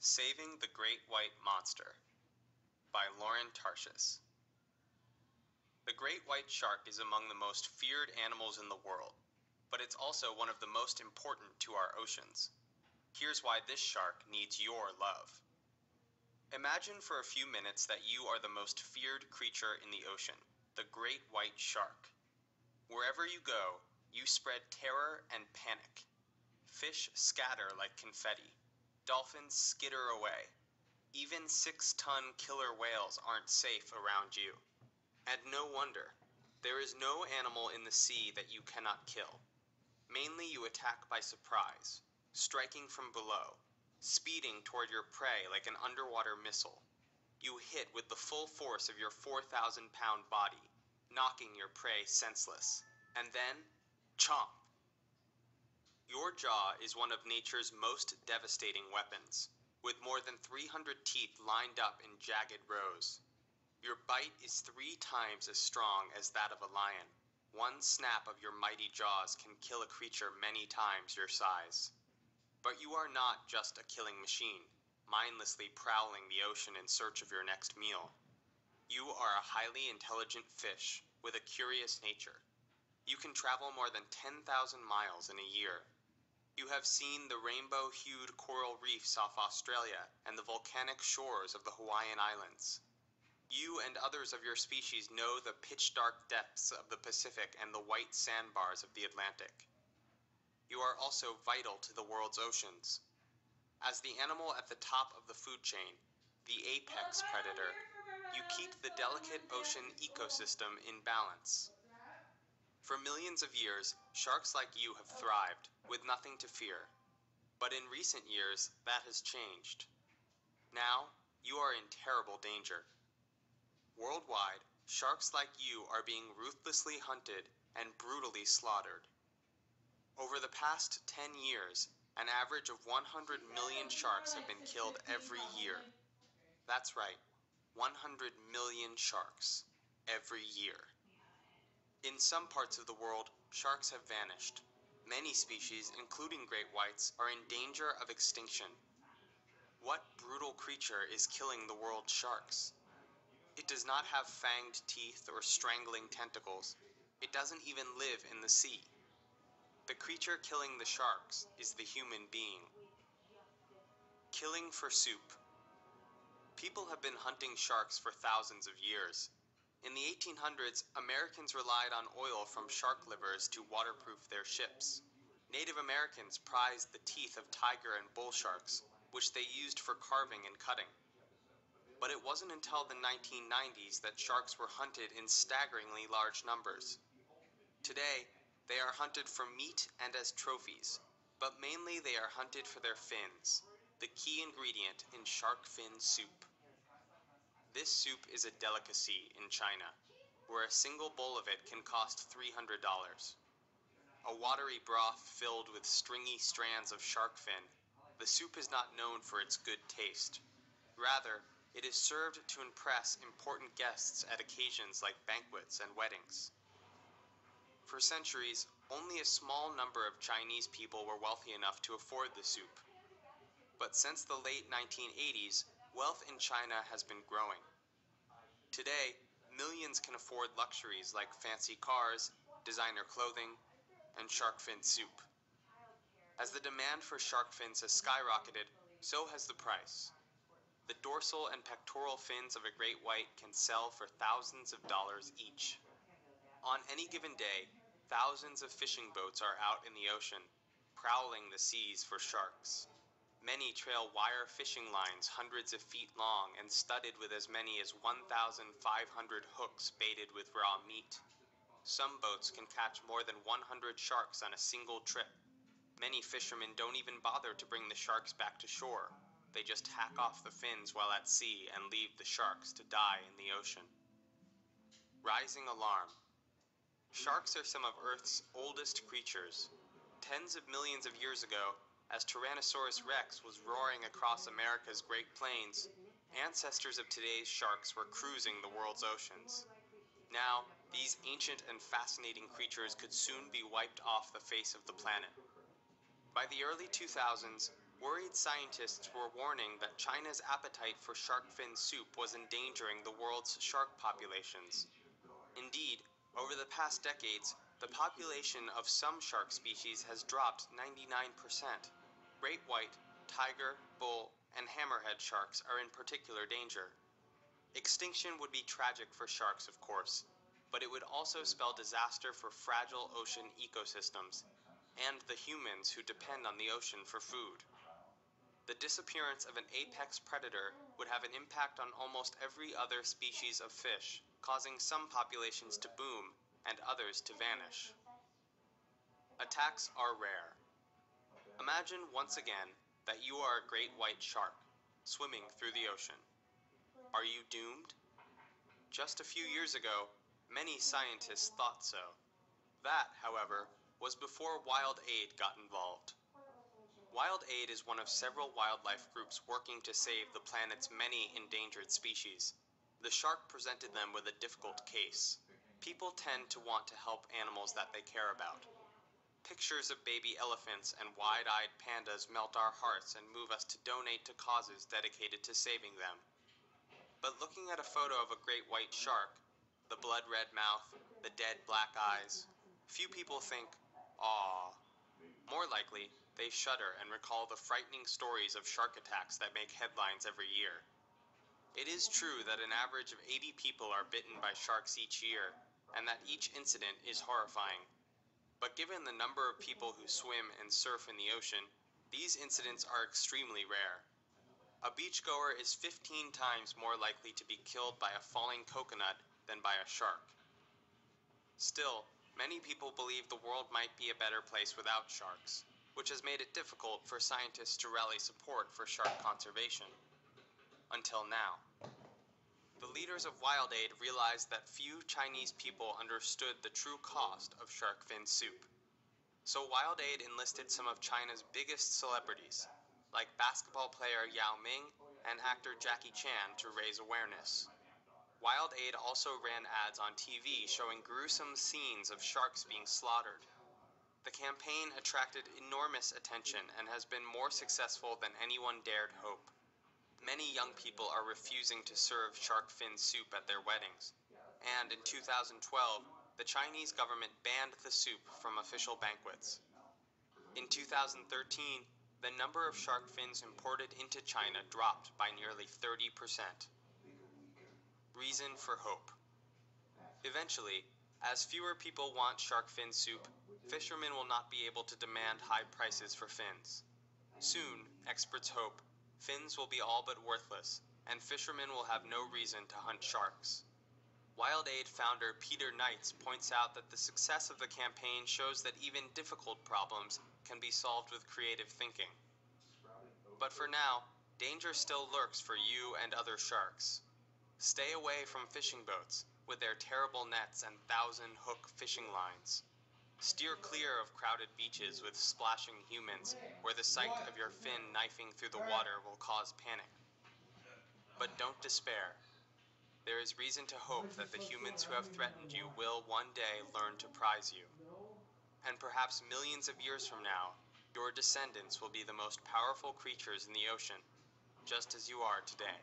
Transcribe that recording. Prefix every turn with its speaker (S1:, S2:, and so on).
S1: Saving the Great White Monster by Lauren Tarshis. The great white shark is among the most feared animals in the world, but it's also one of the most important to our oceans. Here's why this shark needs your love. Imagine for a few minutes that you are the most feared creature in the ocean, the great white shark. Wherever you go, you spread terror and panic. Fish scatter like confetti. Dolphins skitter away. Even 6-ton killer whales aren't safe around you. And no wonder. There is no animal in the sea that you cannot kill. Mainly you attack by surprise, striking from below, speeding toward your prey like an underwater missile. You hit with the full force of your 4,000-pound body, knocking your prey senseless. And then, chomp! Your jaw is one of nature's most devastating weapons, with more than 300 teeth lined up in jagged rows. Your bite is 3 times as strong as that of a lion. One snap of your mighty jaws can kill a creature many times your size. But you are not just a killing machine, mindlessly prowling the ocean in search of your next meal. You are a highly intelligent fish with a curious nature. You can travel more than 10,000 miles in a year. You have seen the rainbow-hued coral reefs off Australia and the volcanic shores of the Hawaiian Islands. You and others of your species know the pitch-dark depths of the Pacific and the white sandbars of the Atlantic. You are also vital to the world's oceans. As the animal at the top of the food chain, the apex predator, you keep the delicate ocean ecosystem in balance. For millions of years, sharks like you have thrived, with nothing to fear. But in recent years, that has changed. Now, you are in terrible danger. Worldwide, sharks like you are being ruthlessly hunted and brutally slaughtered. Over the past 10 years, an average of 100 million sharks have been killed every year. That's right, 100 million sharks every year. In some parts of the world, sharks have vanished. Many species, including great whites, are in danger of extinction. What brutal creature is killing the world's sharks? It does not have fanged teeth or strangling tentacles. It doesn't even live in the sea. The creature killing the sharks is the human being. Killing for soup. People have been hunting sharks for thousands of years. In the 1800s, Americans relied on oil from shark livers to waterproof their ships. Native Americans prized the teeth of tiger and bull sharks, which they used for carving and cutting. But it wasn't until the 1990s that sharks were hunted in staggeringly large numbers. Today, they are hunted for meat and as trophies, but mainly they are hunted for their fins, the key ingredient in shark fin soup. This soup is a delicacy in China, where a single bowl of it can cost $300. A watery broth filled with stringy strands of shark fin, the soup is not known for its good taste. Rather, it is served to impress important guests at occasions like banquets and weddings. For centuries, only a small number of Chinese people were wealthy enough to afford the soup. But since the late 1980s, wealth in China has been growing. Today, millions can afford luxuries like fancy cars, designer clothing, and shark fin soup. As the demand for shark fins has skyrocketed, so has the price. The dorsal and pectoral fins of a great white can sell for thousands of dollars each. On any given day, thousands of fishing boats are out in the ocean, prowling the seas for sharks. Many trail wire fishing lines hundreds of feet long and studded with as many as 1,500 hooks baited with raw meat. Some boats can catch more than 100 sharks on a single trip. Many fishermen don't even bother to bring the sharks back to shore. They just hack off the fins while at sea and leave the sharks to die in the ocean. Rising alarm. Sharks are some of Earth's oldest creatures. Tens of millions of years ago, as Tyrannosaurus rex was roaring across America's Great Plains, ancestors of today's sharks were cruising the world's oceans. Now, these ancient and fascinating creatures could soon be wiped off the face of the planet. By the early 2000s, Worried scientists were warning that China's appetite for shark fin soup was endangering the world's shark populations. Indeed, over the past decades, the population of some shark species has dropped 99%. Great white, tiger, bull, and hammerhead sharks are in particular danger. Extinction would be tragic for sharks, of course, but it would also spell disaster for fragile ocean ecosystems and the humans who depend on the ocean for food. The disappearance of an apex predator would have an impact on almost every other species of fish, causing some populations to boom and others to vanish. Attacks are rare. Imagine once again that you are a great white shark, swimming through the ocean. Are you doomed? Just a few years ago, many scientists thought so. That, however, was before Wild Aid got involved. Wild Aid is one of several wildlife groups working to save the planet's many endangered species. The shark presented them with a difficult case. People tend to want to help animals that they care about. Pictures of baby elephants and wide-eyed pandas melt our hearts and move us to donate to causes dedicated to saving them. But looking at a photo of a great white shark, the blood-red mouth, the dead black eyes, few people think, "Aw." More likely, they shudder and recall the frightening stories of shark attacks that make headlines every year. It is true that an average of 80 people are bitten by sharks each year, and that each incident is horrifying. But given the number of people who swim and surf in the ocean, these incidents are extremely rare. A beachgoer is 15 times more likely to be killed by a falling coconut than by a shark. Still, many people believe the world might be a better place without sharks, which has made it difficult for scientists to rally support for shark conservation. Until now. The leaders of Wild Aid realized that few Chinese people understood the true cost of shark fin soup. So Wild Aid enlisted some of China's biggest celebrities, like basketball player Yao Ming and actor Jackie Chan, to raise awareness. Wild Aid also ran ads on TV showing gruesome scenes of sharks being slaughtered. The campaign attracted enormous attention and has been more successful than anyone dared hope. Many young people are refusing to serve shark fin soup at their weddings, and in 2012, the Chinese government banned the soup from official banquets. In 2013, the number of shark fins imported into China dropped by nearly 30%. Reason for hope. Eventually, as fewer people want shark fin soup, fishermen will not be able to demand high prices for fins. Soon, experts hope, fins will be all but worthless, and fishermen will have no reason to hunt sharks. Wild Aid founder Peter Knights points out that the success of the campaign shows that even difficult problems can be solved with creative thinking. But for now, danger still lurks for you and other sharks. Stay away from fishing boats, with their terrible nets and thousand-hook fishing lines. Steer clear of crowded beaches with splashing humans, where the sight of your fin knifing through the water will cause panic. But don't despair. There is reason to hope that the humans who have threatened you will one day learn to prize you. And perhaps millions of years from now, your descendants will be the most powerful creatures in the ocean, just as you are today.